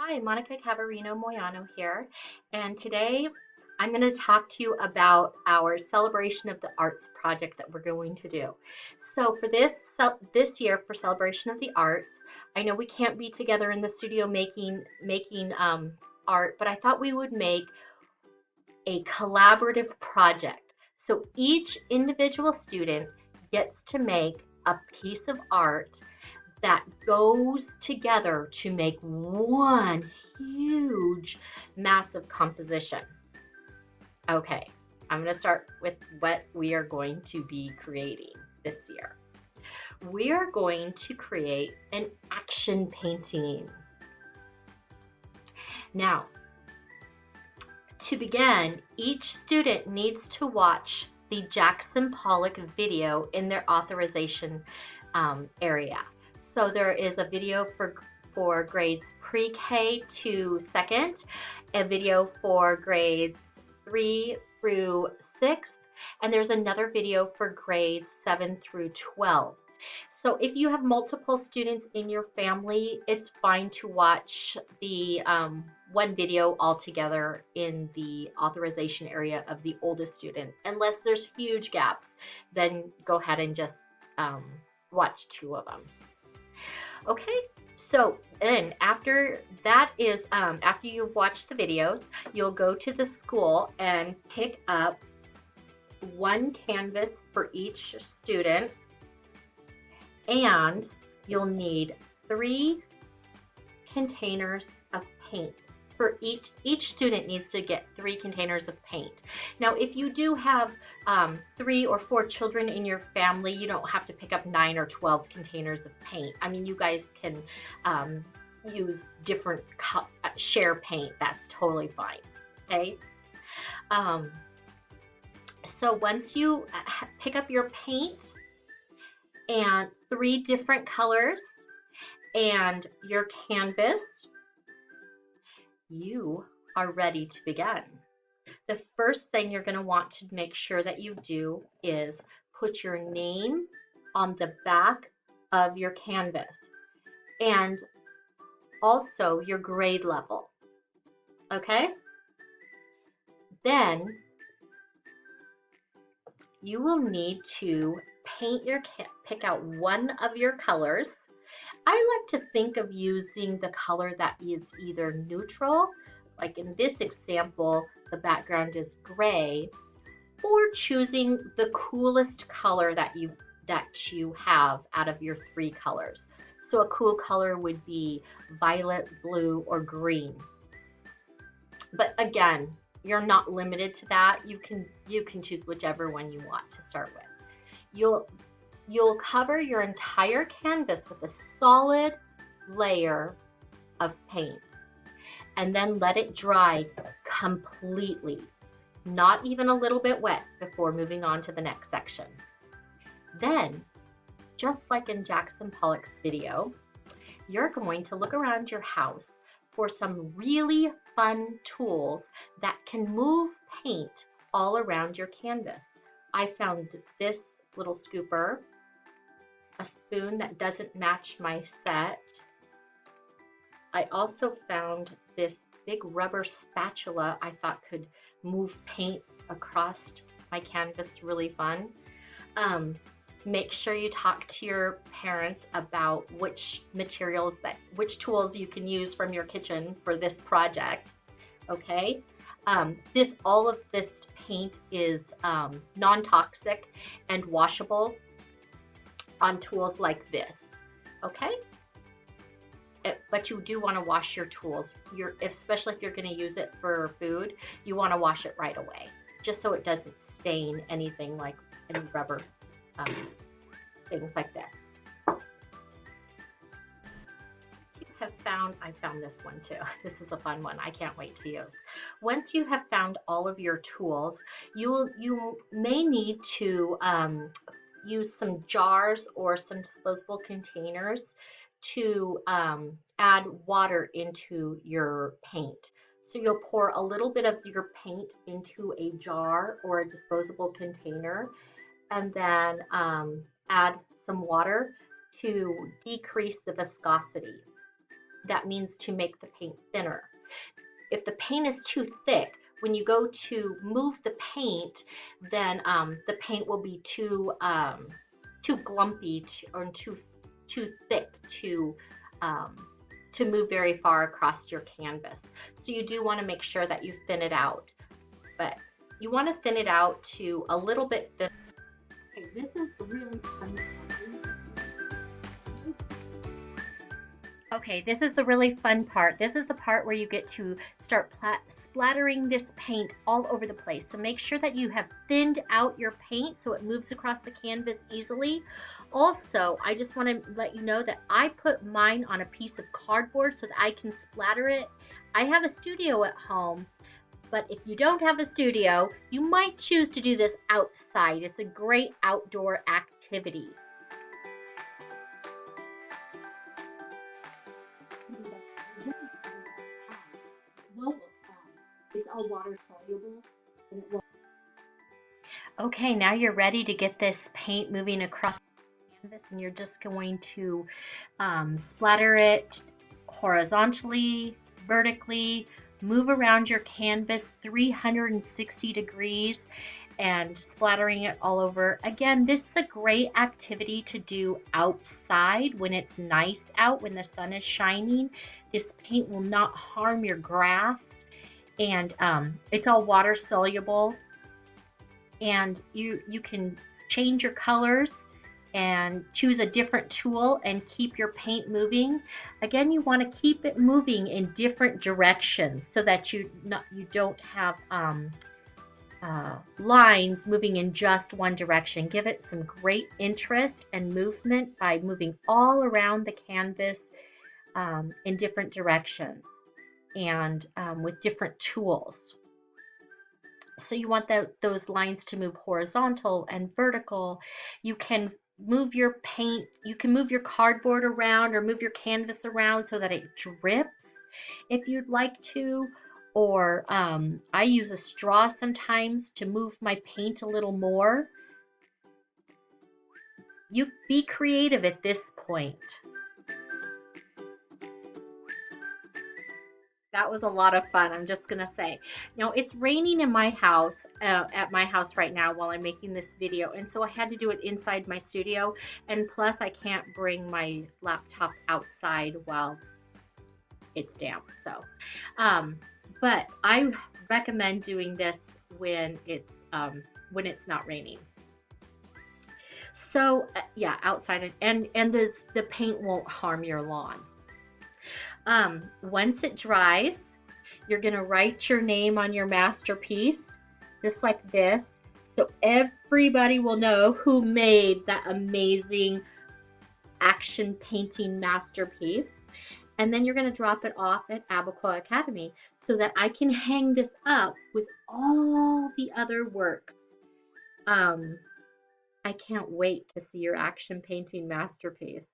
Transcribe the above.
Hi, Monica Cavarino Moyano here, and today I'm going to talk to you about our Celebration of the Arts project that we're going to do. So for this year for Celebration of the Arts, I know we can't be together in the studio making art, but I thought we would make a collaborative project. So each individual student gets to make a piece of art that goes together to make one huge, massive composition. Okay, I'm going to start with what we are going to be creating this year. We are going to create an action painting. Now, to begin, each student needs to watch the Jackson Pollock video in their authorization area. So there is a video for grades pre-K to second, a video for grades 3 through 6th, and there's another video for grades 7 through 12. So if you have multiple students in your family, it's fine to watch the one video all together in the authorization area of the oldest student. Unless there's huge gaps, then go ahead and just watch 2 of them. Okay, so then after that is, after you've watched the videos, you'll go to the school and pick up one canvas for each student, and you'll need 3 containers of paint. For each student needs to get 3 containers of paint. Now, if you do have 3 or 4 children in your family, you don't have to pick up 9 or 12 containers of paint. I mean, you guys can use different share paint. That's totally fine. Okay. So once you pick up your paint and 3 different colors and your canvas, you are ready to begin. The first thing you're going to want to make sure that you do is put your name on the back of your canvas and also your grade level. Okay? Then you will need to pick out one of your colors. I like to think of using the color that is either neutral, like in this example, the background is gray, or choosing the coolest color that you have out of your 3 colors. So a cool color would be violet, blue, or green. But again, you're not limited to that. You can choose whichever one you want to start with. You'll cover your entire canvas with a solid layer of paint and then let it dry completely, not even a little bit wet, before moving on to the next section. Then, just like in Jackson Pollock's video, you're going to look around your house for some really fun tools that can move paint all around your canvas. I found this little scooper, a spoon that doesn't match my set. I also found this big rubber spatula I thought could move paint across my canvas really fun. Make sure you talk to your parents about which tools you can use from your kitchen for this project. Okay. All of this paint is non-toxic and washable on tools like this. Okay. But you do want to wash your tools. Especially if you're going to use it for food, you want to wash it right away, just so it doesn't stain anything like any rubber things like this. I found this one too. This is a fun one. I can't wait to use. Once you have found all of your tools, you may need to use some jars or some disposable containers to add water into your paint. So you'll pour a little bit of your paint into a jar or a disposable container, and then add some water to decrease the viscosity. that means to make the paint thinner. If the paint is too thick, when you go to move the paint, then the paint will be too glumpy or too thick um, to move very far across your canvas. So you do want to make sure that you thin it out, but you want to thin it out to a little bit thin. Okay, this is really fun. Okay, this is the really fun part. This is the part where you get to start splattering this paint all over the place. So make sure that you have thinned out your paint so it moves across the canvas easily. Also, I just want to let you know that I put mine on a piece of cardboard so that I can splatter it. I have a studio at home, but if you don't have a studio, you might choose to do this outside. It's a great outdoor activity. It's all water soluble. And it will... Okay, now you're ready to get this paint moving across the canvas, and you're just going to splatter it horizontally, vertically, move around your canvas 360 degrees and splattering it all over. Again, this is a great activity to do outside when it's nice out, when the sun is shining. This paint will not harm your grass, and it's all water soluble, and you can change your colors and choose a different tool and keep your paint moving. Again, you want to keep it moving in different directions so that you don't have lines moving in just one direction. Give it some great interest and movement by moving all around the canvas in different directions and with different tools. So you want those lines to move horizontal and vertical. You can move your paint, you can move your cardboard around or move your canvas around so that it drips if you'd like to. Or I use a straw sometimes to move my paint a little more. You be creative at this point. That was a lot of fun, I'm just gonna say. Now it's raining in my house, at my house right now while I'm making this video, and so I had to do it inside my studio, and plus I can't bring my laptop outside while it's damp. So, but I recommend doing this when it's not raining. So yeah, outside, and the paint won't harm your lawn. Once it dries, you're going to write your name on your masterpiece, just like this, so everybody will know who made that amazing action painting masterpiece. And then you're going to drop it off at Abacoa Academy so that I can hang this up with all the other works. I can't wait to see your action painting masterpiece.